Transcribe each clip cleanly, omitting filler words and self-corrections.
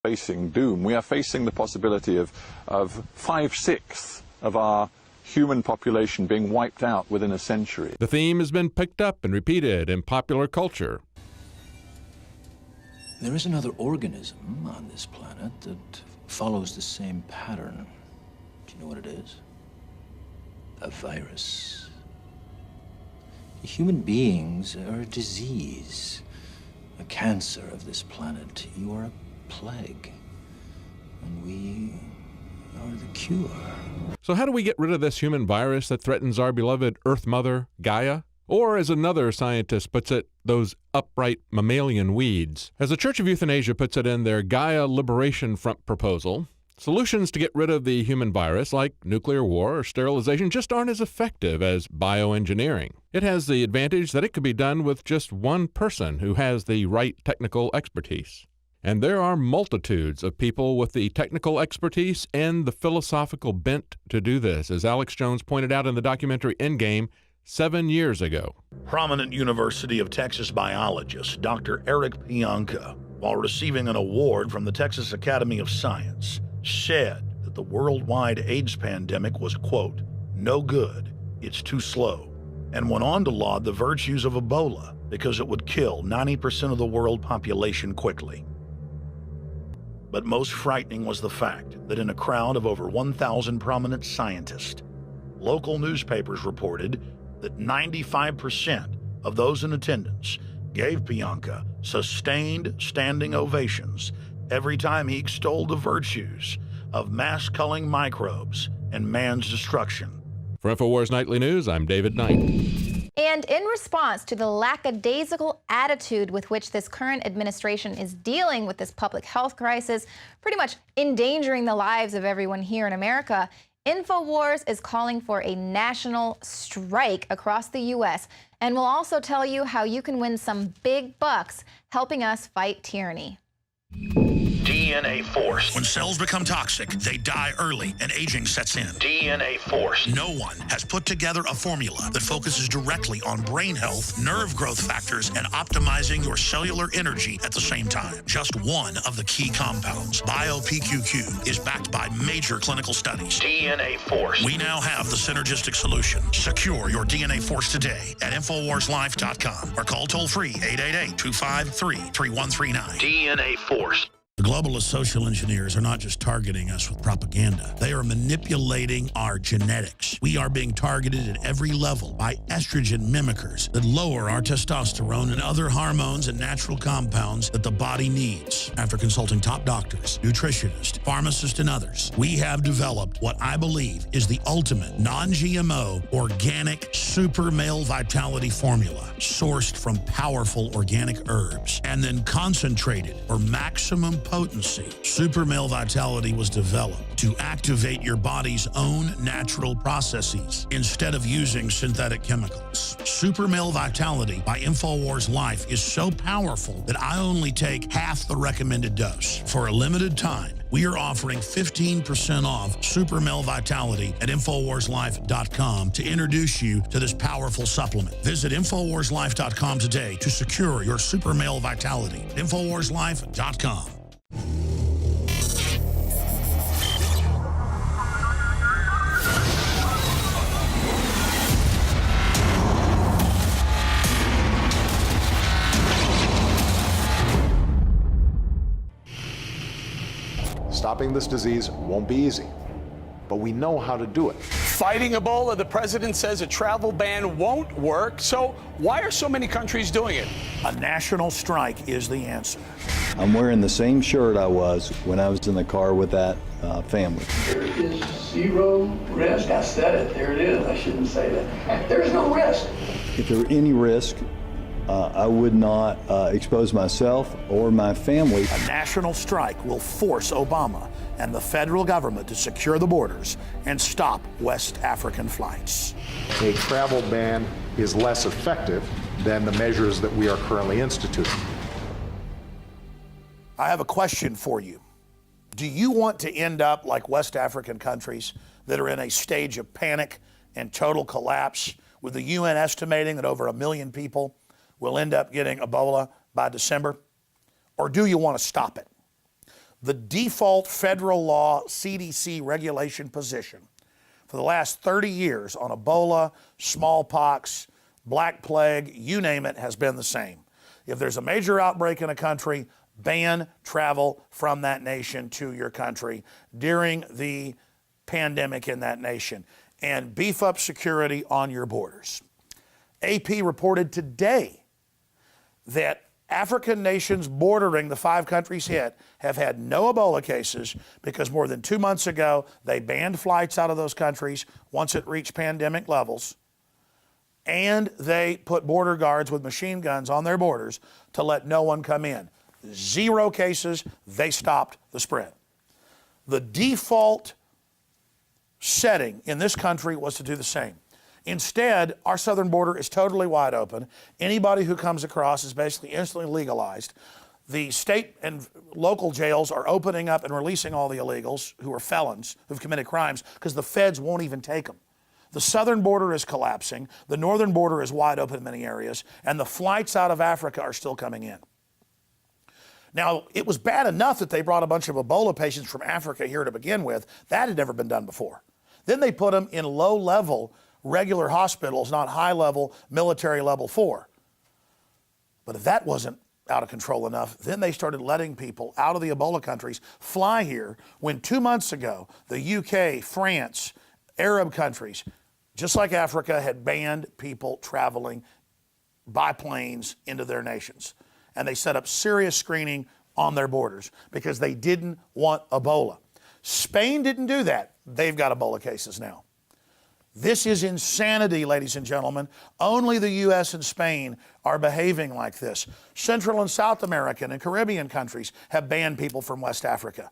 facing doom. We are facing the possibility of 5/6 of our human population being wiped out within a century. The theme has been picked up and repeated in popular culture. There is another organism on this planet that follows the same pattern. Do you know what it is? A virus. Human beings are a disease, a cancer of this planet. You are a plague, and we are the cure. So how do we get rid of this human virus that threatens our beloved Earth Mother, Gaia? Or, as another scientist puts it, those upright mammalian weeds. As the Church of Euthanasia puts it in their Gaia Liberation Front proposal, solutions to get rid of the human virus, like nuclear war or sterilization, just aren't as effective as bioengineering. It has the advantage that it could be done with just one person who has the right technical expertise. And there are multitudes of people with the technical expertise and the philosophical bent to do this, as Alex Jones pointed out in the documentary Endgame 7 years ago. Prominent University of Texas biologist Dr. Eric Pianka, while receiving an award from the Texas Academy of Science, said that the worldwide AIDS pandemic was, quote, no good, it's too slow, and went on to laud the virtues of Ebola because it would kill 90% of the world population quickly. But most frightening was the fact that in a crowd of over 1,000 prominent scientists, local newspapers reported that 95% of those in attendance gave Pianka sustained standing ovations every time he extolled the virtues of mass-culling microbes and man's destruction. For INFOWARS Nightly News, I'm David Knight. And in response to the lackadaisical attitude with which this current administration is dealing with this public health crisis, pretty much endangering the lives of everyone here in America, INFOWARS is calling for a national strike across the U.S. and will also tell you how you can win some big bucks helping us fight tyranny. DNA Force. When cells become toxic, they die early and aging sets in. DNA Force. No one has put together a formula that focuses directly on brain health, nerve growth factors, and optimizing your cellular energy at the same time. Just one of the key compounds, BioPQQ, is backed by major clinical studies. DNA Force. We now have the synergistic solution. Secure your DNA Force today at InfoWarsLife.com or call toll-free 888-253-3139. DNA Force. The globalist social engineers are not just targeting us with propaganda. They are manipulating our genetics. We are being targeted at every level by estrogen mimickers that lower our testosterone and other hormones and natural compounds that the body needs. After consulting top doctors, nutritionists, pharmacists, and others, we have developed what I believe is the ultimate non-GMO organic super male vitality formula sourced from powerful organic herbs and then concentrated for maximum potency. Super Male Vitality was developed to activate your body's own natural processes instead of using synthetic chemicals. Super Male Vitality by InfoWars Life is so powerful that I only take half the recommended dose. For a limited time, we are offering 15% off Super Male Vitality at InfoWarsLife.com to introduce you to this powerful supplement. Visit InfoWarsLife.com today to secure your Super Male Vitality. InfoWarsLife.com. Stopping this disease won't be easy, but we know how to do it. Fighting Ebola, the president says a travel ban won't work. So why are so many countries doing it? A national strike is the answer. I'm wearing the same shirt I was when I was in the car with that family. There is zero risk. I said it. There it is. I shouldn't say that. There's no risk. If there were any risk, I would not expose myself or my family. A national strike will force Obama and the federal government to secure the borders and stop West African flights. A travel ban is less effective than the measures that we are currently instituting. I have a question for you. Do you want to end up like West African countries that are in a stage of panic and total collapse, with the UN estimating that over 1 million people will end up getting Ebola by December? Or do you want to stop it? The default federal law CDC regulation position for the last 30 years on Ebola, smallpox, Black Plague, you name it, has been the same. If there's a major outbreak in a country, ban travel from that nation to your country during the pandemic in that nation, and beef up security on your borders. AP reported today that African nations bordering the 5 countries hit have had no Ebola cases because more than 2 months ago, they banned flights out of those countries once it reached pandemic levels. And they put border guards with machine guns on their borders to let no one come in. 0 cases, they stopped the spread. The default setting in this country was to do the same. Instead, our southern border is totally wide open. Anybody who comes across is basically instantly legalized. The state and local jails are opening up and releasing all the illegals who are felons, who've committed crimes, because the feds won't even take them. The southern border is collapsing. The northern border is wide open in many areas, and the flights out of Africa are still coming in. Now, it was bad enough that they brought a bunch of Ebola patients from Africa here to begin with. That had never been done before. Then they put them in low-level regular hospitals, not high-level military level 4. But if that wasn't out of control enough, then they started letting people out of the Ebola countries fly here when 2 months ago, the UK, France, Arab countries, just like Africa, had banned people traveling by planes into their nations. And they set up serious screening on their borders because they didn't want Ebola. Spain didn't do that. They've got Ebola cases now. This is insanity, ladies and gentlemen. Only the U.S. and Spain are behaving like this. Central and South American and Caribbean countries have banned people from West Africa.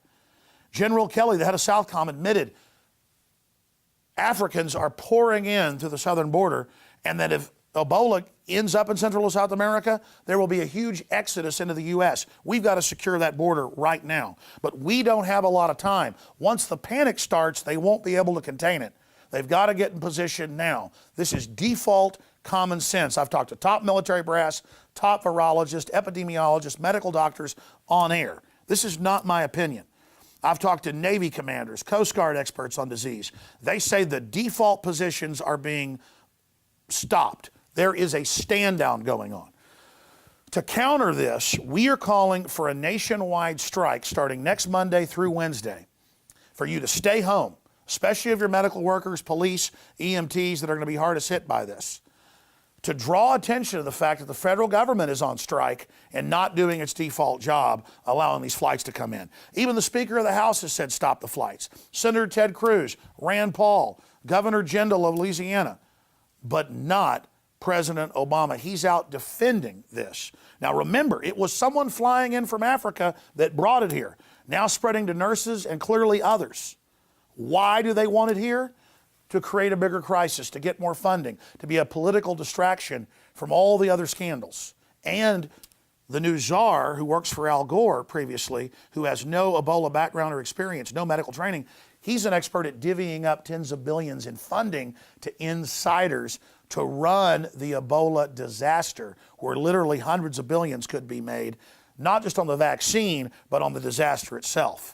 General Kelly, the head of Southcom, admitted Africans are pouring in to the southern border, and that if Ebola ends up in Central and South America, there will be a huge exodus into the U.S. We've got to secure that border right now. But we don't have a lot of time. Once the panic starts, they won't be able to contain it. They've got to get in position now. This is default common sense. I've talked to top military brass, top virologists, epidemiologists, medical doctors on air. This is not my opinion. I've talked to Navy commanders, Coast Guard experts on disease. They say the default positions are being stopped. There is a stand down going on. To counter this, we are calling for a nationwide strike starting next Monday through Wednesday for you to stay home, especially if you're medical workers, police, EMTs that are going to be hardest hit by this, to draw attention to the fact that the federal government is on strike and not doing its default job, allowing these flights to come in. Even the Speaker of the House has said stop the flights. Senator Ted Cruz, Rand Paul, Governor Jindal of Louisiana, but not President Obama. He's out defending this. Now remember, it was someone flying in from Africa that brought it here, now spreading to nurses and clearly others. Why do they want it here? To create a bigger crisis, to get more funding, to be a political distraction from all the other scandals. And the new czar, who works for Al Gore previously, who has no Ebola background or experience, no medical training, he's an expert at divvying up tens of billions in funding to insiders to run the Ebola disaster, where literally hundreds of billions could be made, not just on the vaccine, but on the disaster itself.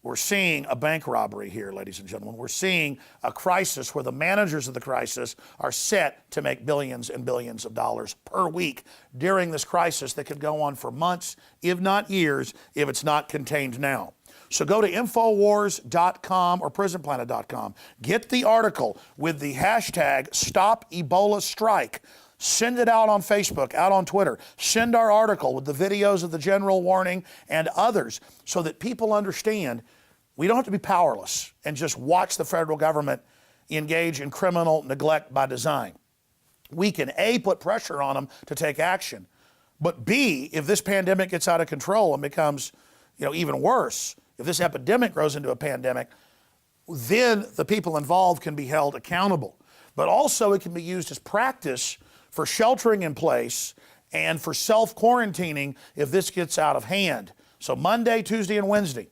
We're seeing a bank robbery here, ladies and gentlemen. We're seeing a crisis where the managers of the crisis are set to make billions and billions of dollars per week during this crisis that could go on for months, if not years, if it's not contained now. So go to INFOWARS.com or PrisonPlanet.com. Get the article with the hashtag #StopEbolaStrike. Send it out on Facebook, out on Twitter. Send our article with the videos of the general warning and others so that people understand we don't have to be powerless and just watch the federal government engage in criminal neglect by design. We can A, put pressure on them to take action, but B, if this pandemic gets out of control and becomes, even worse, if this epidemic grows into a pandemic, then the people involved can be held accountable. But also it can be used as practice for sheltering in place and for self-quarantining if this gets out of hand. So Monday, Tuesday, and Wednesday,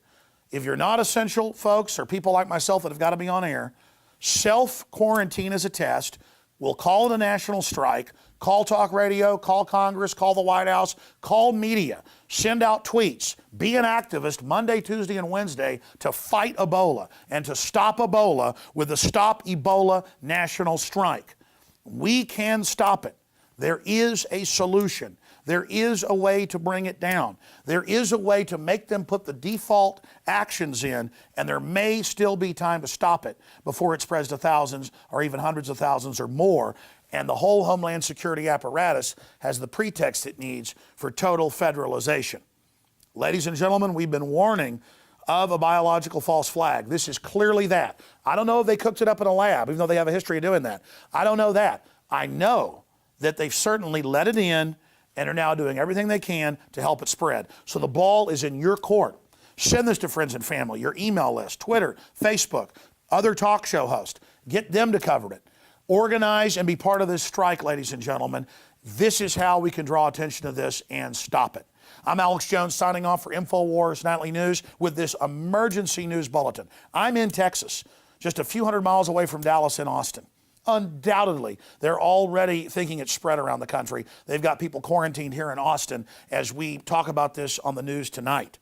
if you're not essential folks or people like myself that have got to be on air, self-quarantine as a test, will call it a national strike, call talk radio, call Congress, call the White House, call media, send out tweets, be an activist Monday, Tuesday, and Wednesday to fight Ebola and to stop Ebola with the Stop Ebola National Strike. We can stop it. There is a solution. There is a way to bring it down. There is a way to make them put the default actions in, and there may still be time to stop it before it spreads to thousands or even hundreds of thousands or more. And the whole Homeland Security apparatus has the pretext it needs for total federalization. Ladies and gentlemen, we've been warning of a biological false flag. This is clearly that. I don't know if they cooked it up in a lab, even though they have a history of doing that. I don't know that. I know that they've certainly let it in and are now doing everything they can to help it spread. So the ball is in your court. Send this to friends and family, your email list, Twitter, Facebook, other talk show hosts. Get them to cover it. Organize and be part of this strike, ladies and gentlemen. This is how we can draw attention to this and stop it. I'm Alex Jones signing off for INFOWARS Nightly News with this emergency news bulletin. I'm in Texas, just a few hundred miles away from Dallas and Austin. Undoubtedly, they're already thinking it's spread around the country. They've got people quarantined here in Austin as we talk about this on the news tonight.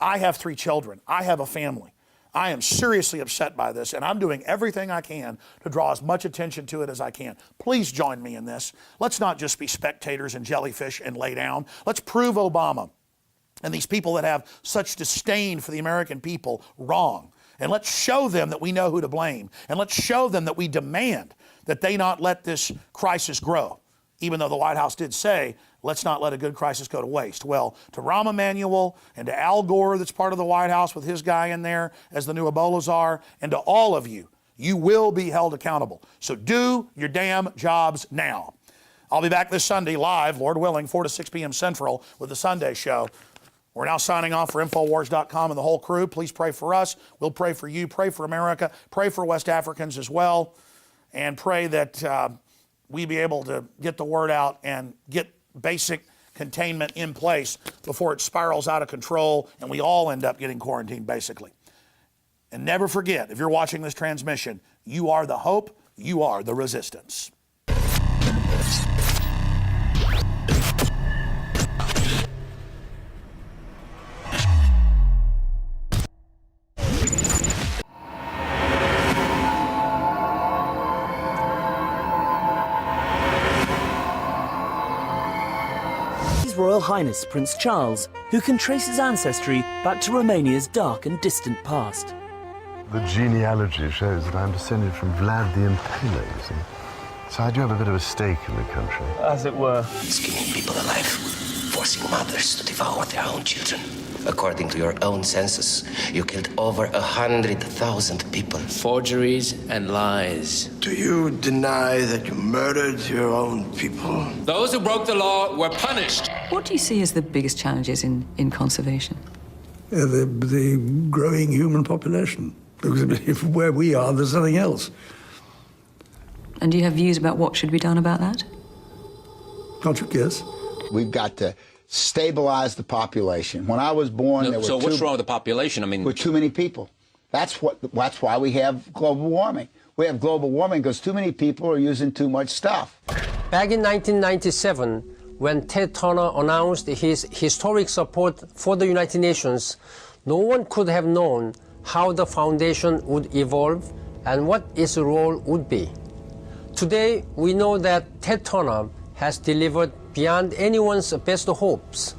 I have 3 children. I have a family. I am seriously upset by this, and I'm doing everything I can to draw as much attention to it as I can. Please join me in this. Let's not just be spectators and jellyfish and lay down. Let's prove Obama and these people that have such disdain for the American people wrong. And let's show them that we know who to blame. And let's show them that we demand that they not let this crisis grow. Even though the White House did say, let's not let a good crisis go to waste. Well, to Rahm Emanuel and to Al Gore, that's part of the White House with his guy in there as the new Ebola czar, and to all of you, you will be held accountable. So do your damn jobs now. I'll be back this Sunday live, Lord willing, 4 to 6 p.m. Central with the Sunday show. We're now signing off for InfoWars.com and the whole crew. Please pray for us. We'll pray for you. Pray for America. Pray for West Africans as well. And pray that we be able to get the word out and get basic containment in place before it spirals out of control and we all end up getting quarantined, basically. And never forget, if you're watching this transmission, you are the hope, you are the resistance. Royal Highness Prince Charles, who can trace his ancestry back to Romania's dark and distant past. The genealogy shows that I'm descended from Vlad the Impaler, you see. So I do have a bit of a stake in the country. As it were. Skinning people alive, forcing mothers to devour their own children. According to your own census, you killed over 100,000 people. Forgeries and lies. Do you deny that you murdered your own people? Those who broke the law were punished. What do you see as the biggest challenges in conservation? The growing human population. Because where we are, there's nothing else. And do you have views about what should be done about that? Can't you guess? We've got to stabilize the population. When I was born, there were so what's wrong with the population? I mean, with too many people. That's why we have global warming. We have global warming because too many people are using too much stuff. Back in 1997, when Ted Turner announced his historic support for the United Nations, no one could have known how the foundation would evolve and what its role would be. Today, we know that Ted Turner has delivered beyond anyone's best hopes.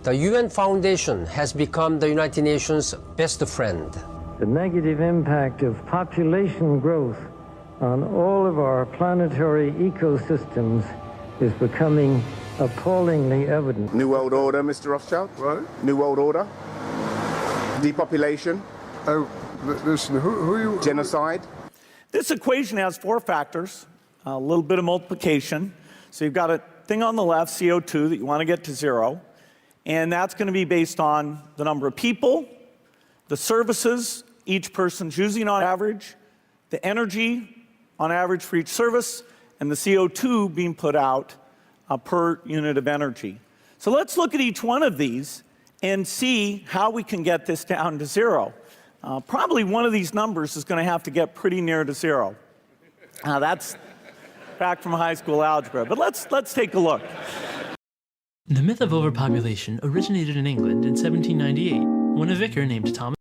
The UN Foundation has become the United Nations' best friend. The negative impact of population growth on all of our planetary ecosystems is becoming appallingly evident. New World Order, Mr. Rothschild? Right. New World Order? Depopulation? Oh, listen, who are you? Genocide? This equation has 4 factors, a little bit of multiplication. So you've got a thing on the left, CO2, that you want to get to 0. And that's going to be based on the number of people, the services each person's using on average, the energy on average for each service, and the CO2 being put out per unit of energy. So let's look at each one of these and see how we can get this down to 0. Probably one of these numbers is going to have to get pretty near to 0. That's back from high school algebra. But let's take a look. The myth of overpopulation originated in England in 1798 when a vicar named Thomas